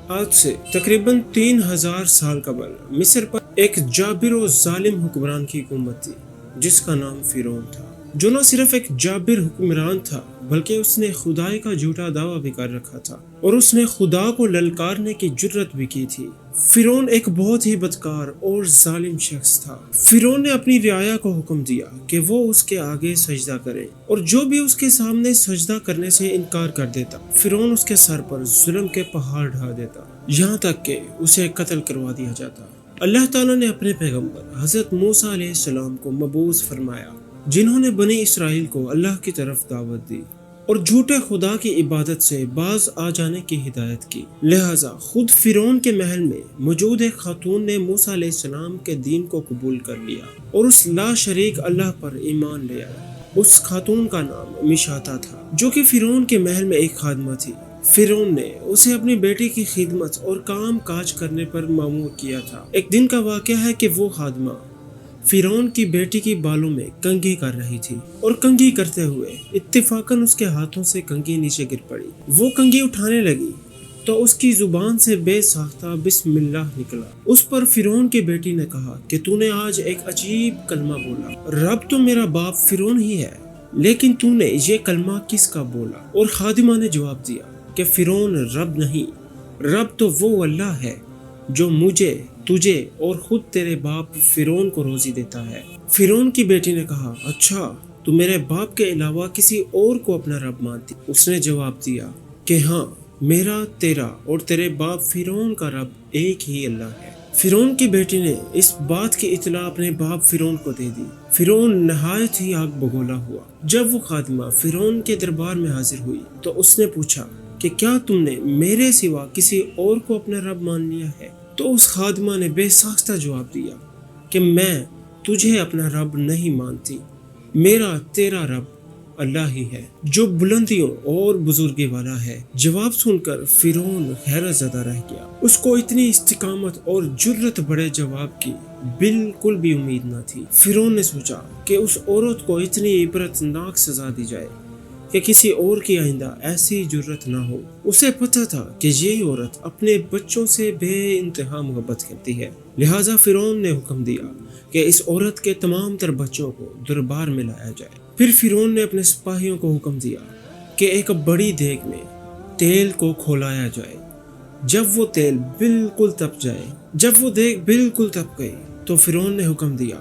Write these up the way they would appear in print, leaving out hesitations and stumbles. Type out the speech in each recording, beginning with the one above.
آج سے تقریباً 3000 سال قبل مصر پر ایک جابر و ظالم حکمران کی حکومت تھی جس کا نام فرعون تھا، جو نہ صرف ایک جابر حکمران تھا بلکہ اس نے خدائی کا جھوٹا دعویٰ بھی کر رکھا تھا اور اس نے خدا کو للکارنے کی جرت بھی کی تھی۔ فرعون ایک بہت ہی بدکار اور ظالم شخص تھا۔ فرعون نے اپنی رعایا کو حکم دیا کہ وہ اس کے آگے سجدہ کرے اور جو بھی اس کے سامنے سجدہ کرنے سے انکار کر دیتا فرعون اس کے سر پر ظلم کے پہاڑ ڈھا دیتا، یہاں تک کہ اسے قتل کروا دیا جاتا۔ اللہ تعالیٰ نے اپنے پیغمبر حضرت موسیٰ علیہ السلام کو مبعوث فرمایا، جنہوں نے بنی اسرائیل کو اللہ کی طرف دعوت دی اور جھوٹے خدا کی عبادت سے باز آ جانے کی ہدایت کی۔ لہٰذا خود فرعون کے محل میں موجود ایک خاتون نے موسیٰ علیہ السلام کے دین کو قبول کر لیا اور اس لا شریک اللہ پر ایمان لے آیا۔ اس خاتون کا نام میشاتہ تھا، جو کہ فرعون کے محل میں ایک خادمہ تھی۔ فرعون نے اسے اپنی بیٹی کی خدمت اور کام کاج کرنے پر مامور کیا تھا۔ ایک دن کا واقعہ ہے کہ وہ خادمہ فرعون کی بیٹی کی بالوں میں کنگھی کر رہی تھی اور کنگھی کرتے ہوئے اتفاقاً اس کے ہاتھوں سے کنگھی نیچے گر پڑی۔ وہ کنگھی اٹھانے لگی تو اس کی زبان سے بے ساختہ بسم اللہ نکلا۔ اس پر فرعون کی بیٹی نے کہا کہ تو نے آج ایک عجیب کلمہ بولا، رب تو میرا باپ فرعون ہی ہے، لیکن تو نے یہ کلمہ کس کا بولا؟ اور خادمہ نے جواب دیا کہ فرعون رب نہیں، رب تو وہ اللہ ہے جو مجھے، تجھے اور خود تیرے باپ فرعون کو روزی دیتا ہے۔ فرعون کی بیٹی نے کہا، اچھا تو میرے باپ کے علاوہ کسی اور کو اپنا رب مانتی؟ اس نے جواب دیا کہ ہاں، میرا، تیرا اور تیرے باپ فرعون کا رب ایک ہی اللہ ہے۔ فرعون کی بیٹی نے اس بات کی اطلاع اپنے باپ فرعون کو دے دی۔ فرعون نہایت ہی آگ بگولا ہوا۔ جب وہ خادمہ فرعون کے دربار میں حاضر ہوئی تو اس نے پوچھا کہ کیا تم نے میرے سوا کسی اور کو اپنا رب مان لیا ہے؟ تو اس خادمہ نے بے ساختہ جواب دیا کہ میں تجھے اپنا رب نہیں مانتی، میرا تیرا رب اللہ ہی ہے جو بلندیوں اور بزرگی والا ہے۔ جواب سن کر فرعون حیرت زدہ رہ گیا۔ اس کو اتنی استقامت اور جرت بڑے جواب کی بالکل بھی امید نہ تھی۔ فرعون نے سوچا کہ اس عورت کو اتنی عبرت ناک سزا دی جائے کہ کسی اور کی آئندہ ایسی جرت نہ ہو۔ اسے پتہ تھا کہ یہ عورت اپنے بچوں سے بے انتہا محبت کرتی ہے، لہٰذا فرعون نے حکم دیا کہ اس عورت کے تمام تر بچوں کو دربار میں لایا جائے۔ پھر فرعون نے اپنے سپاہیوں کو حکم دیا کہ ایک بڑی دیگ میں تیل کو کھولایا جائے۔ جب وہ تیل بالکل تپ جائے، جب وہ دیگ بالکل تپ گئی تو فرعون نے حکم دیا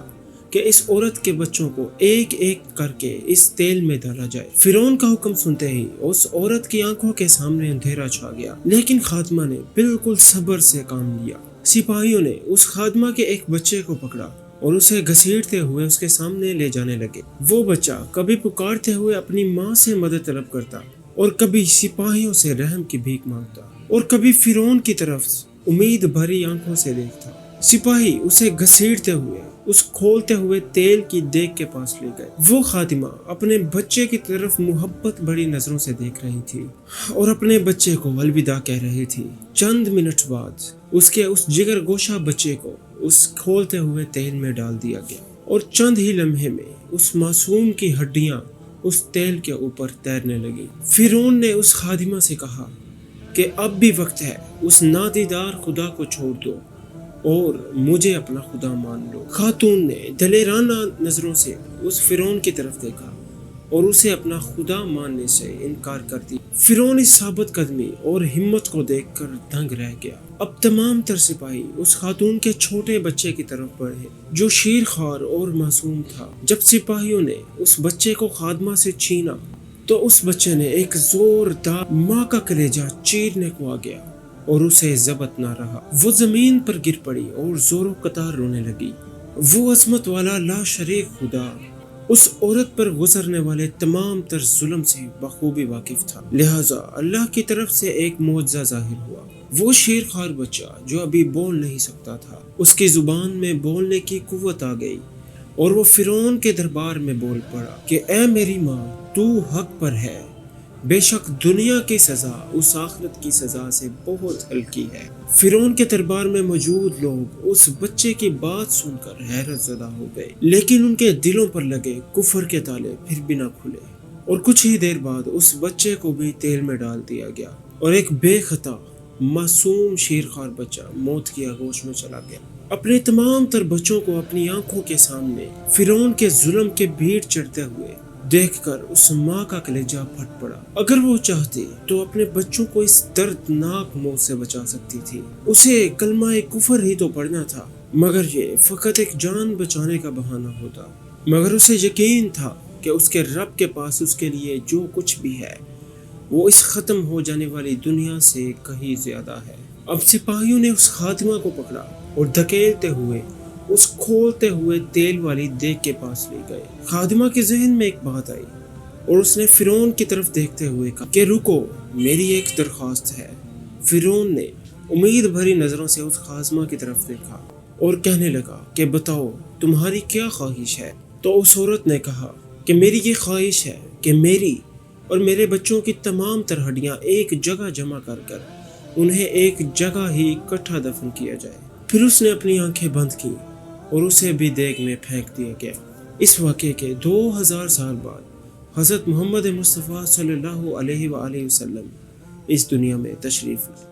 کہ اس عورت کے بچوں کو ایک ایک کر کے اس تیل میں ڈالا جائے۔ فرعون کا حکم سنتے ہی اس عورت کی آنکھوں کے سامنے اندھیرا چھا گیا، لیکن خادمہ نے بالکل صبر سے کام لیا۔ سپاہیوں نے اس خادمہ کے ایک بچے کو پکڑا اور اسے گھسیٹتے ہوئے اس کے سامنے لے جانے لگے۔ وہ بچہ کبھی پکارتے ہوئے اپنی ماں سے مدد طلب کرتا اور کبھی سپاہیوں سے رحم کی بھیک مانگتا اور کبھی فرعون کی طرف امید بھری آنکھوں سے دیکھتا۔ سپاہی اسے گھسیٹتے ہوئے اس کھولتے ہوئے تیل کی دیگ کے پاس لے گئے۔ وہ خادمہ اپنے بچے کی طرف محبت بڑی نظروں سے دیکھ رہی تھی اور اپنے بچے کو الوداع کہہ رہی تھی۔ چند منٹ بعد اس کے اس جگر گوشہ بچے کو اس کھولتے ہوئے تیل میں ڈال دیا گیا اور چند ہی لمحے میں اس معصوم کی ہڈیاں اس تیل کے اوپر تیرنے لگی۔ فرعون نے اس خادمہ سے کہا کہ اب بھی وقت ہے، اس نادیدار خدا کو چھوڑ دو اور مجھے اپنا خدا مان لو۔ خاتون نے دلیرانہ نظروں سے اس فرعون کی طرف دیکھا اور اسے اپنا خدا ماننے سے انکار کر دیا۔ فرعون اس ثابت قدمی اور ہمت کو دیکھ کر دنگ رہ گیا۔ اب تمام تر سپاہی اس خاتون کے چھوٹے بچے کی طرف بڑھے جو شیر خوار اور معصوم تھا۔ جب سپاہیوں نے اس بچے کو خادمہ سے چھینا تو اس بچے نے ایک زوردار ماں کا کلیجہ چیرنے کو آ گیا اور اسے ضبط نہ رہا۔ وہ زمین پر گر پڑی اور زور و قطار رونے لگی۔ وہ عظمت والا لا شریک خدا اس عورت پر گزرنے والے تمام تر ظلم سے بخوبی واقف تھا، لہٰذا اللہ کی طرف سے ایک معجزہ ظاہر ہوا۔ وہ شیر خوار بچہ جو ابھی بول نہیں سکتا تھا، اس کی زبان میں بولنے کی قوت آ گئی اور وہ فرعون کے دربار میں بول پڑا کہ اے میری ماں، تو حق پر ہے، بے شک دنیا کی سزا اس آخرت کی سزا سے بہت ہلکی ہے۔ فرعون کے دربار میں موجود لوگ اس بچے کی بات سن کر حیرت زدہ ہو گئے، لیکن ان کے دلوں پر لگے کفر کے تالے پھر بھی نہ کھلے اور کچھ ہی دیر بعد اس بچے کو بھی تیل میں ڈال دیا گیا اور ایک بے خطا معصوم شیرخوار بچہ موت کی آغوش میں چلا گیا۔ اپنے تمام تر بچوں کو اپنی آنکھوں کے سامنے فرعون کے ظلم کے بھیڑ چڑھتے ہوئے دیکھ کر اس ماں کا کلیجہ پھٹ پڑا۔ اگر وہ چاہتی تو اپنے بچوں کو اس دردناک موت سے بچا سکتی تھی۔ اسے کلمہ کفر ہی تو پڑھنا تھا، مگر یہ فقط ایک جان بچانے کا بہانہ ہوتا۔ مگر اسے یقین تھا کہ اس کے رب کے پاس اس کے لیے جو کچھ بھی ہے وہ اس ختم ہو جانے والی دنیا سے کہیں زیادہ ہے۔ اب سپاہیوں نے اس خادمہ کو پکڑا اور دھکیلتے ہوئے اس کھولتے ہوئے تیل والی دیگ کے پاس لے گئے۔ خادمہ کے ذہن میں ایک بات آئی اور اس نے فرعون کی طرف دیکھتے ہوئے کہا کہ رکو، میری ایک درخواست ہے۔ فرعون نے امید بھری نظروں سے اس خادمہ کی طرف دیکھا اور کہنے لگا کہ بتاؤ تمہاری کیا خواہش ہے؟ تو اس عورت نے کہا کہ میری یہ خواہش ہے کہ میری اور میرے بچوں کی تمام تر ہڈیاں ایک جگہ جمع کر کر انہیں ایک جگہ ہی اکٹھا دفن کیا جائے۔ پھر اس نے اپنی آنکھیں بند کی اور اسے بھی دیگ میں پھینک دیا گیا۔ اس واقعے کے 2000 سال بعد حضرت محمد مصطفیٰ صلی اللہ علیہ وآلہ وسلم اس دنیا میں تشریف لائے۔